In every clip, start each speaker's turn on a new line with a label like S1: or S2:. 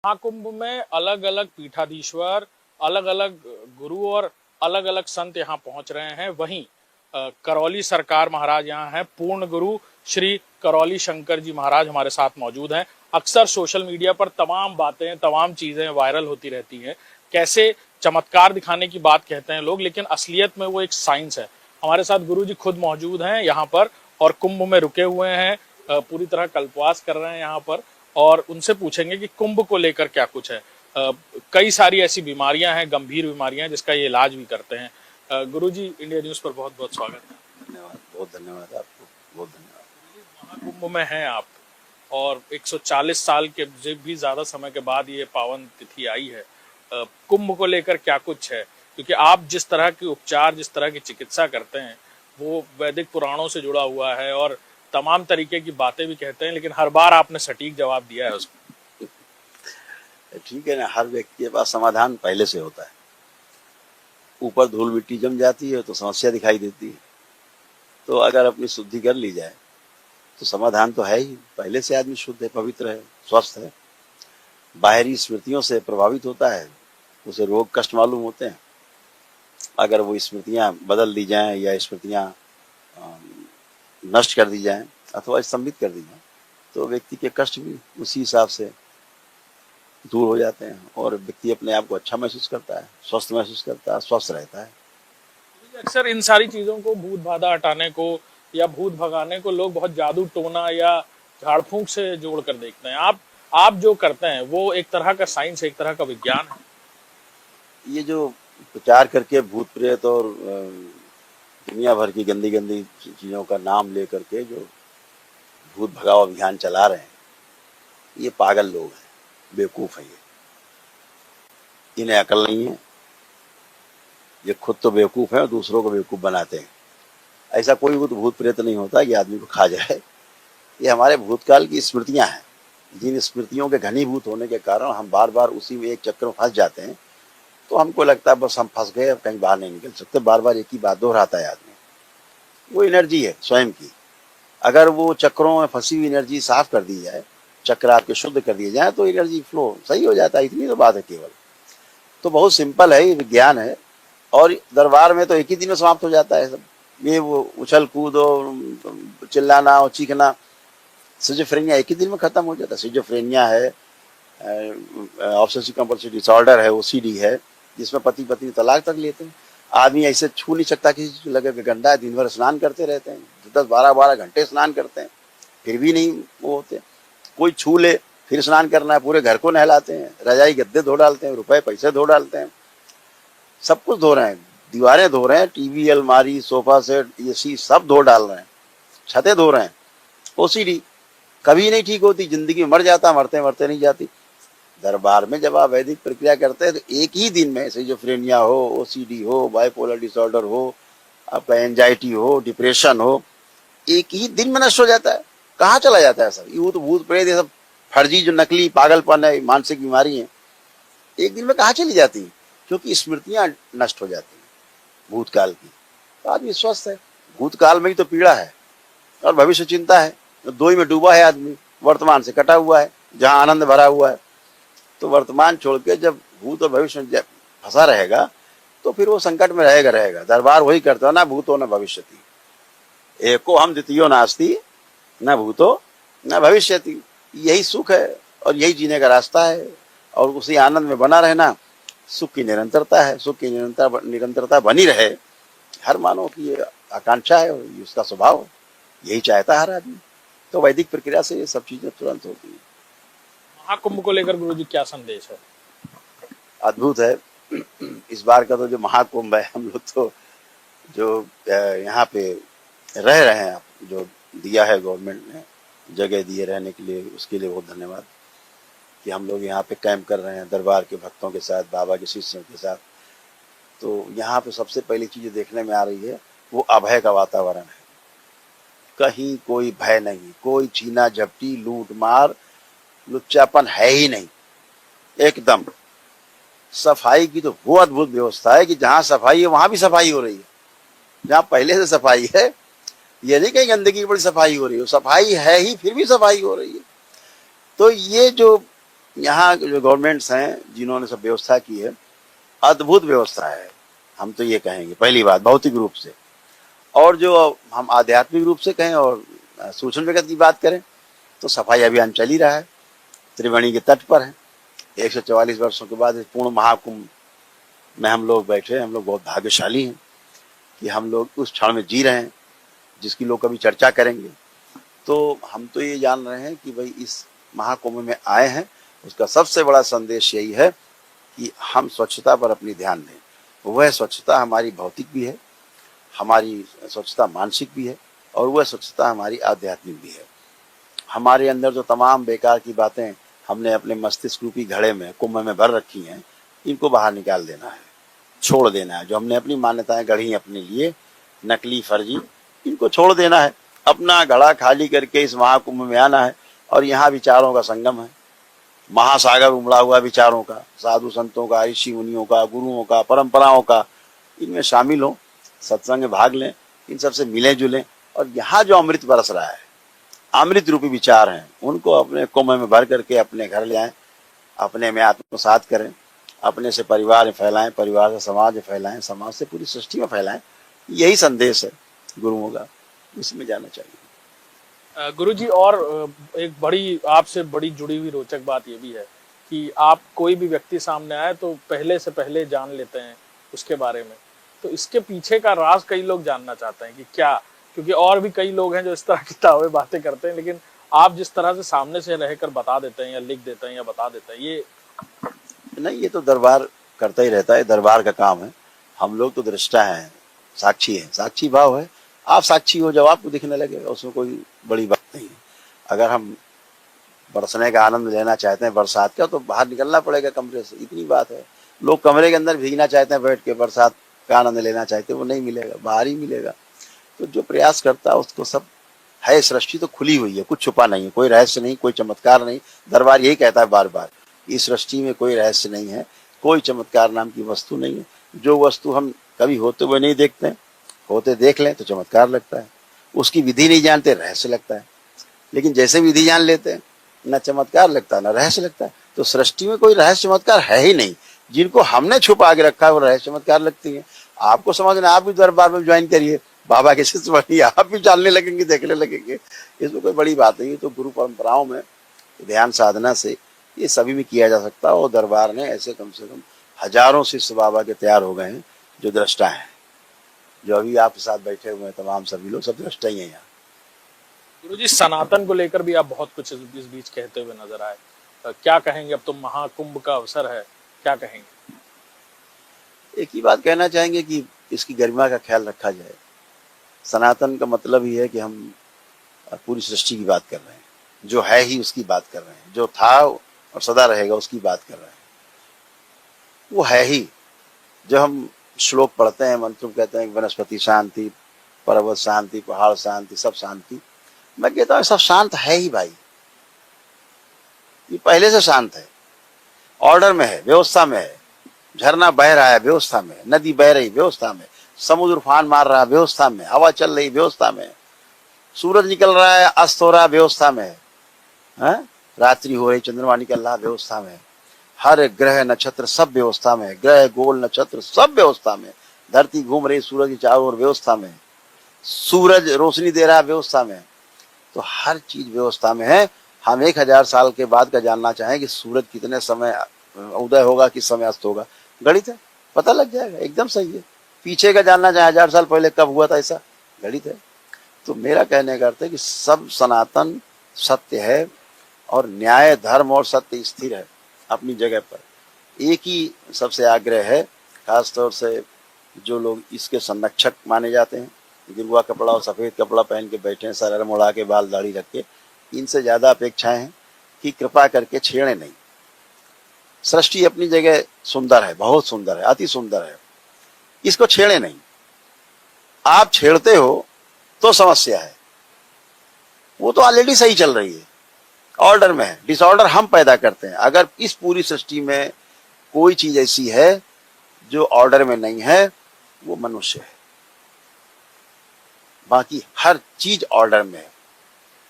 S1: महाकुंभ में अलग अलग पीठाधीश्वर, अलग अलग गुरु और अलग अलग संत यहाँ पहुंच रहे हैं। वहीं करौली सरकार महाराज यहाँ हैं। पूर्ण गुरु श्री करौली शंकर जी महाराज हमारे साथ मौजूद हैं। अक्सर सोशल मीडिया पर तमाम बातें, तमाम चीजें वायरल होती रहती हैं। कैसे चमत्कार दिखाने की बात कहते हैं लोग, लेकिन असलियत में वो एक साइंस है। हमारे साथ गुरु जी खुद मौजूद हैं यहाँ पर और कुंभ में रुके हुए हैं, पूरी तरह कल्पवास कर रहे हैं यहाँ पर। और उनसे पूछेंगे कि कुंभ को लेकर क्या कुछ है। कई सारी ऐसी बीमारियां हैं, गंभीर बीमारियां, जिसका ये इलाज भी करते हैं। गुरुजी, इंडिया न्यूज पर बहुत बहुत स्वागत है।
S2: धन्यवाद, बहुत धन्यवाद आपको, बहुत धन्यवाद।
S1: महाकुंभ में हैं आप और 140 साल के भी ज्यादा समय के बाद ये पावन तिथि आई है। कुंभ को लेकर क्या कुछ है, क्योंकि आप जिस तरह के उपचार, जिस तरह की चिकित्सा करते हैं वो वैदिक पुराणों से जुड़ा हुआ है और तमाम तरीके की बातें भी कहते हैं, लेकिन हर बार आपने सटीक जवाब दिया है उसको।
S2: ठीक है ना, हर व्यक्ति के पास समाधान पहले से होता है। ऊपर धूल मिट्टी जम जाती है तो समस्या दिखाई देती है। तो अगर अपनी शुद्धि कर ली जाए तो समाधान तो है ही। पहले से आदमी शुद्ध है, पवित्र है, स्वस्थ है। बाहरी स्मृतियों से प्रभावित होता है, उसे रोग कष्ट मालूम होते हैं। अगर वो स्मृतियां बदल दी जाएं या स्मृतियां नष्ट कर दी जाएं अथवा स्तंभित कर दी जाएं तो व्यक्ति के कष्ट भी उसी हिसाब से दूर हो जाते हैं और व्यक्ति अपने आप को अच्छा महसूस करता है, स्वस्थ महसूस करता है, स्वस्थ रहता है।
S1: अक्सर इन सारी चीजों को, भूत बाधा हटाने को या भूत भगाने को, लोग बहुत जादू टोना या झाड़ फूंक से जोड़कर देखते हैं। आप जो करते हैं वो एक तरह का साइंस, एक तरह का विज्ञान है।
S2: ये जो प्रचार करके भूत प्रेत और दुनिया भर की गंदी गंदी चीजों का नाम लेकर के जो भूत भगाओ अभियान चला रहे हैं, ये पागल लोग हैं, बेवकूफ हैं। ये इन्हें अकल नहीं है। ये खुद तो बेवकूफ है और दूसरों को बेवकूफ बनाते हैं। ऐसा कोई भूत प्रेत नहीं होता कि आदमी को खा जाए। ये हमारे भूतकाल की स्मृतियां हैं, जिन स्मृतियों के घनीभूत होने के कारण हम बार बार उसी में एक चक्र में फंस जाते हैं। तो हमको लगता है बस हम फंस गए, अब कहीं बाहर नहीं निकल सकते। बार बार एक ही बात दोहराता है आदमी। वो एनर्जी है स्वयं की। अगर वो चक्रों में फंसी हुई एनर्जी साफ कर दी जाए, चक्र आपके शुद्ध कर दिए जाए तो एनर्जी फ्लो सही हो जाता है। इतनी तो बात है केवल। तो बहुत सिंपल है, ये विज्ञान है। और दरबार में तो एक ही दिन में समाप्त हो जाता है सब। ये वो उछल कूद और चिल्लाना और चीखना, सिजोफ्रेनिया एक ही दिन में खत्म हो जाता है। सिजोफ्रेनिया है, ऑब्सेसिव कंपल्सिव डिसऑर्डर है, ओसीडी है, जिसमें पति पत्नी तलाक तक लेते हैं। आदमी ऐसे छू नहीं सकता, किसी चीज लगे कि गंदा है। दिन भर स्नान करते रहते हैं, 10-12 घंटे स्नान करते हैं, फिर भी नहीं वो होते। कोई छू ले फिर स्नान करना है, पूरे घर को नहलाते हैं, रजाई गद्दे धो डालते हैं, रुपए पैसे धो डालते हैं, सब कुछ धो रहे हैं, दीवारें धो रहे हैं, टीवी, अलमारी, सोफा सेट, एसी सब धो डाल रहे हैं, छतें धो रहे हैं। ओसीडी कभी नहीं ठीक होती, जिंदगी में मर जाता, मरते मरते नहीं जाती। दरबार में जब आप वैदिक प्रक्रिया करते हैं तो एक ही दिन में सिजोफ्रेनिया हो, ओसीडी हो, बाइपोलर डिसऑर्डर हो, आपका एंजाइटी हो, डिप्रेशन हो, एक ही दिन में नष्ट हो जाता है। कहाँ चला जाता है सब? ये तो भूत प्रेत, ये सब फर्जी जो नकली पागलपन है, मानसिक बीमारी है, एक दिन में कहाँ चली जाती है? क्योंकि स्मृतियां नष्ट हो जाती हैं भूतकाल की। तो आदमी स्वस्थ है। भूतकाल में ही तो पीड़ा है और भविष्य चिंता है। दो ही में डूबा है आदमी, वर्तमान से कटा हुआ है, जहाँ आनंद भरा हुआ है। तो वर्तमान छोड़ के जब भूत और भविष्य में फंसा रहेगा तो फिर वो संकट में रहेगा। दरबार वही करता है, ना भूतो न भविष्यति, एको हम द्वितीयो नास्ति, न भूतो न भविष्यति। यही सुख है और यही जीने का रास्ता है। और उसी आनंद में बना रहना सुख की निरंतरता है। सुख की निरंतरता बनी रहे, हर मानव की ये आकांक्षा है और उसका स्वभाव है, यही चाहता है हर आदमी। तो वैदिक प्रक्रिया से ये सब चीजें तुरंत होती है।
S1: महाकुंभ को लेकर गुरुजी क्या संदेश है?
S2: अद्भुत है। इस बार का तो जो महाकुंभ है, हम लोग तो जो यहाँ पे रह रहे हैं, जो दिया है गवर्नमेंट ने, जगह दिए रहने के लिए, उसके लिए बहुत धन्यवाद कि हम लोग यहाँ पे कैंप कर रहे हैं दरबार के भक्तों के साथ, बाबा के शिष्यों के साथ। तो यहाँ पे सबसे पहली चीज देखने में आ रही है वो अभय का वातावरण है। कहीं कोई भय नहीं, कोई छीना झपटी, लूट मार, लुच्चापन है ही नहीं। एकदम सफाई की तो वो अद्भुत व्यवस्था है कि जहाँ सफाई है वहां भी सफाई हो रही है। जहाँ पहले से सफाई है, ये नहीं कहीं गंदगी की बड़ी सफाई हो रही है, सफाई है ही फिर भी सफाई हो रही है। तो ये जो यहाँ जो गवर्नमेंट्स हैं जिन्होंने सब व्यवस्था की है, अद्भुत व्यवस्था है, हम तो ये कहेंगे पहली बात भौतिक रूप से। और जो हम आध्यात्मिक रूप से कहें और सूक्ष्म जगत की बात करें तो सफाई अभियान चल ही रहा है, त्रिवेणी के तट पर है। 144 वर्षों के बाद पूर्ण महाकुंभ में हम लोग बैठे, हम लोग बहुत भाग्यशाली हैं कि हम लोग उस क्षण में जी रहे हैं जिसकी लोग कभी चर्चा करेंगे। तो हम तो ये जान रहे हैं कि भाई इस महाकुंभ में आए हैं, उसका सबसे बड़ा संदेश यही है कि हम स्वच्छता पर अपनी ध्यान दें। वह स्वच्छता हमारी भौतिक भी है, हमारी स्वच्छता मानसिक भी है, और वह स्वच्छता हमारी आध्यात्मिक भी है। हमारे अंदर जो तमाम बेकार की बातें हमने अपने मस्तिष्क रूपी घड़े में कुंभ में भर रखी हैं, इनको बाहर निकाल देना है, छोड़ देना है। जो हमने अपनी मान्यताएं गढ़ी अपने लिए, नकली फर्जी, इनको छोड़ देना है। अपना घड़ा खाली करके इस महाकुंभ में आना है। और यहाँ विचारों का संगम है, महासागर उमड़ा हुआ विचारों का, साधु संतों का, ऋषि मुनियों का, गुरुओं का, परंपराओं का। इनमें शामिल हों, सत्संग में भाग लें, इन सबसे मिलें जुलें, और यहाँ जो अमृत बरस रहा है, अमृत रूपी विचार हैं, उनको अपने कुंभ में भर करके अपने घर ले आएं, अपने में आत्मसात करें, अपने से परिवार में फैलाएं, परिवार से समाज में फैलाएं, समाज से पूरी सृष्टि में फैलाएं। यही संदेश है गुरुओं का, इसमें जाना चाहिए।
S1: गुरुजी, और एक बड़ी आपसे बड़ी जुड़ी हुई रोचक बात ये भी है कि आप कोई भी व्यक्ति सामने आए तो पहले से पहले जान लेते हैं उसके बारे में। तो इसके पीछे का राज कई लोग जानना चाहते हैं कि क्या, क्योंकि और भी कई लोग हैं जो इस तरह की तावे बातें करते हैं, लेकिन आप जिस तरह से सामने से रहकर बता देते हैं या लिख देते हैं या बता देते हैं, ये
S2: नहीं, ये तो दरबार करता ही रहता है, दरबार का काम है। हम लोग तो दृष्टा हैं, साक्षी है, साक्षी भाव है। आप साक्षी हो, जब आपको दिखने लगेगा, उसमें कोई बड़ी बात नहीं है। अगर हम बरसने का आनंद लेना चाहते हैं बरसात का, तो बाहर निकलना पड़ेगा कमरे से, इतनी बात है। लोग कमरे के अंदर भीगना चाहते हैं बैठ के, बरसात का आनंद लेना चाहते हैं, वो नहीं मिलेगा, बाहर ही मिलेगा। तो जो प्रयास करता है उसको सब है। सृष्टि तो खुली हुई है, कुछ छुपा नहीं है, कोई रहस्य नहीं, कोई चमत्कार नहीं। दरबार यही कहता है बार बार, इस सृष्टि में कोई रहस्य नहीं है, कोई चमत्कार नाम की वस्तु नहीं है। जो वस्तु हम कभी होते हुए नहीं देखते हैं, होते देख लें तो चमत्कार लगता है, उसकी विधि नहीं जानते रहस्य लगता है। लेकिन जैसे विधि जान लेते हैं, न चमत्कार लगता है न रहस्य लगता है। तो सृष्टि में कोई रहस्य चमत्कार है ही नहीं। जिनको हमने छुपा के रखा है वो रहस्य चमत्कार लगती है। आपको समझना, आप भी दरबार में ज्वाइन करिए, बाबा के शिष्य बनिए, आप भी जानने लगेंगे, देखने लगेंगे। इसमें कोई बड़ी बात नहीं है। तो गुरु परंपराओं में ध्यान साधना से ये सभी में किया जा सकता है। और दरबार ने ऐसे कम से कम हजारों शिष्य बाबा के तैयार हो गए हैं जो दृष्टा हैं। जो अभी आपके साथ बैठे हुए हैं तमाम सभी लोग सब दृष्टा ही हैं यहाँ।
S1: गुरुजी, सनातन को लेकर भी आप बहुत कुछ इस बीच कहते हुए नजर आए, क्या कहेंगे? अब तो महाकुंभ का अवसर है, क्या कहेंगे?
S2: एक ही बात कहना चाहेंगे कि इसकी गरिमा का ख्याल रखा जाए। सनातन का मतलब ही है कि हम पूरी सृष्टि की बात कर रहे हैं, जो है ही उसकी बात कर रहे हैं, जो था और सदा रहेगा उसकी बात कर रहे हैं। वो है ही। जो हम श्लोक पढ़ते हैं, मंत्र कहते हैं वनस्पति शांति, पर्वत शांति, पहाड़ शांति, सब शांति। मैं कहता हूँ सब शांत है ही भाई। ये पहले से शांत है, ऑर्डर में है, व्यवस्था में है। झरना बह रहा है व्यवस्था में, नदी बह रही व्यवस्था में, समुद्र उफान मार रहा है व्यवस्था में, हवा चल रही व्यवस्था में, सूरज निकल रहा है, अस्त हो रहा है व्यवस्था में है, रात्रि हो रही, चंद्रमा निकल रहा व्यवस्था में। हर ग्रह नक्षत्र सब व्यवस्था में, ग्रह गोल नक्षत्र सब व्यवस्था में। धरती घूम रही सूरज की चारों ओर व्यवस्था में, सूरज रोशनी दे रहा है व्यवस्था में। तो हर चीज व्यवस्था में है। हम 1000 साल के बाद का जानना चाहें कि सूरज कितने समय उदय होगा, किस समय अस्त होगा, गणित है, पता लग जाएगा, एकदम सही है। पीछे का जानना चाहे 1000 साल पहले कब हुआ था, ऐसा गणित है। तो मेरा कहने का अर्थ है कि सब सनातन सत्य है और न्याय धर्म और सत्य स्थिर है अपनी जगह पर। एक ही सबसे आग्रह है, खासतौर से जो लोग इसके संरक्षक माने जाते हैं, गिरुआ कपड़ा और सफेद कपड़ा पहन के बैठे हैं, सर मुड़ा के, बाल दाढ़ी रख के, इनसे ज्यादा अपेक्षाएं हैं कि कृपा करके छेड़े नहीं। सृष्टि अपनी जगह सुंदर है, बहुत सुंदर है, अति सुंदर है, इसको छेड़े नहीं। आप छेड़ते हो तो समस्या है। वो तो ऑलरेडी सही चल रही है, ऑर्डर में है। डिसऑर्डर हम पैदा करते हैं। अगर इस पूरी सृष्टि में कोई चीज ऐसी है जो ऑर्डर में नहीं है, वो मनुष्य है। बाकी हर चीज ऑर्डर में है।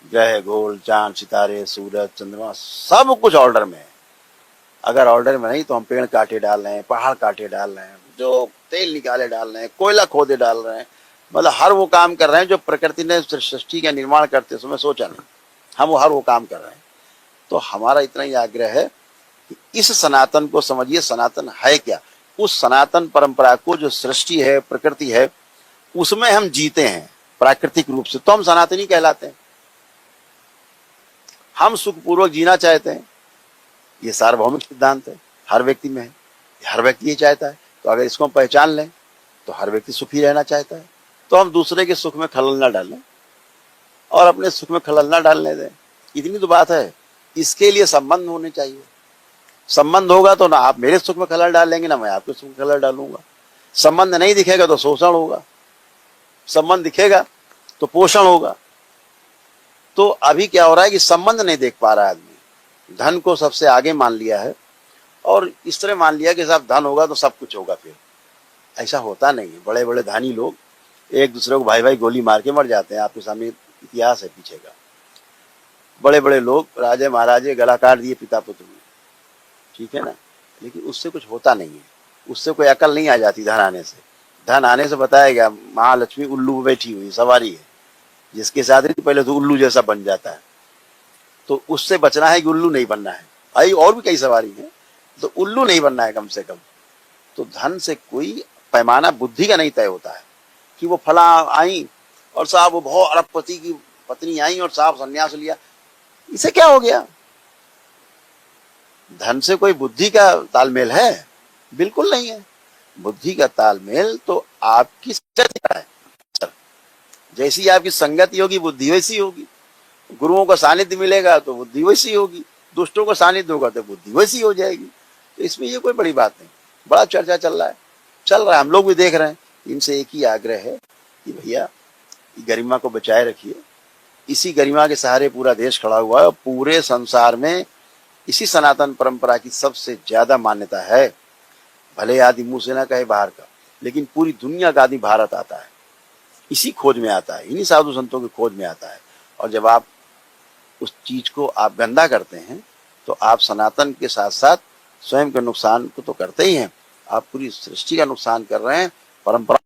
S2: ग्रह गोल, चांद सितारे, सूरज चंद्रमा, सब कुछ ऑर्डर में है। अगर ऑर्डर में नहीं तो हम पेड़ काटे डाल रहे हैं, पहाड़ काटे डाल रहे हैं, जो तेल निकाले डाल रहे हैं, कोयला खोदे डाल रहे हैं, मतलब हर वो काम कर रहे हैं जो प्रकृति ने सृष्टि का निर्माण करते समय सोचा नहीं, हम वो हर वो काम कर रहे हैं। तो हमारा इतना ही आग्रह है कि इस सनातन को समझिए, सनातन है क्या, उस सनातन परंपरा को, जो सृष्टि है, प्रकृति है, उसमें हम जीते हैं प्राकृतिक रूप से, तो हम सनातनी कहलाते हैं। हम सुखपूर्वक जीना चाहते हैं, ये सार्वभौमिक सिद्धांत है, हर व्यक्ति में है, हर व्यक्ति ये चाहता है। तो अगर इसको हम पहचान लें तो हर व्यक्ति सुखी रहना चाहता है। तो हम दूसरे के सुख में खलल ना डालें और अपने सुख में खलल ना डालने दें, इतनी तो बात है। इसके लिए संबंध होने चाहिए। संबंध होगा तो ना आप मेरे सुख में खलल डालेंगे, ना मैं आपके सुख में खलल डालूंगा। संबंध नहीं दिखेगा तो शोषण होगा, संबंध दिखेगा तो पोषण होगा। तो अभी क्या हो रहा है कि संबंध नहीं देख पा रहा है आदमी, धन को सबसे आगे मान लिया है और इस तरह मान लिया कि साहब धन होगा तो सब कुछ होगा। फिर ऐसा होता नहीं है। बड़े बड़े धनी लोग एक दूसरे को भाई भाई गोली मार के मर जाते हैं, आपके सामने इतिहास है पीछे का। बड़े बड़े लोग, राजे महाराजे गला काट दिए पिता पुत्र ने, ठीक है ना, लेकिन उससे कुछ होता नहीं है, उससे कोई अकल नहीं आ जाती। धन आने से, धन आने से बताया गया महालक्ष्मी उल्लू बैठी हुई सवारी है, जिसके साथ ही पहले तो उल्लू जैसा बन जाता है। तो उससे बचना है कि उल्लू नहीं बनना है। आई और भी कई सवारी है, तो उल्लू नहीं बनना है कम से कम। तो धन से कोई पैमाना बुद्धि का नहीं तय होता है कि वो फला आई और साहब वो बहुत अरबपति की पत्नी आई और साहब संन्यास लिया, इसे क्या हो गया। धन से कोई बुद्धि का तालमेल है? बिल्कुल नहीं है। बुद्धि का तालमेल तो आपकी संगति का है। जैसी आपकी संगति होगी बुद्धि वैसी होगी। गुरुओं का सानिध्य मिलेगा तो बुद्धि वैसी होगी, दुष्टों का सानिध्य होगा तो बुद्धि वैसी हो जाएगी। तो इसमें ये कोई बड़ी बात नहीं। बड़ा चर्चा चल रहा है, हम लोग भी देख रहे हैं। इनसे एक ही आग्रह है कि भैया गरिमा को बचाए रखिए। इसी गरिमा के सहारे पूरा देश खड़ा हुआ है और पूरे संसार में इसी सनातन परंपरा की सबसे ज्यादा मान्यता है। भले आदि मुंह से ना कहे बाहर का, लेकिन पूरी दुनिया का आदि भारत आता है, इसी खोज में आता है, इन्हीं साधु संतों की खोज में आता है। और जब आप उस चीज को आप गंदा करते हैं तो आप सनातन के साथ साथ स्वयं के नुकसान को तो करते ही हैं, आप पूरी सृष्टि का नुकसान कर रहे हैं। परंपरा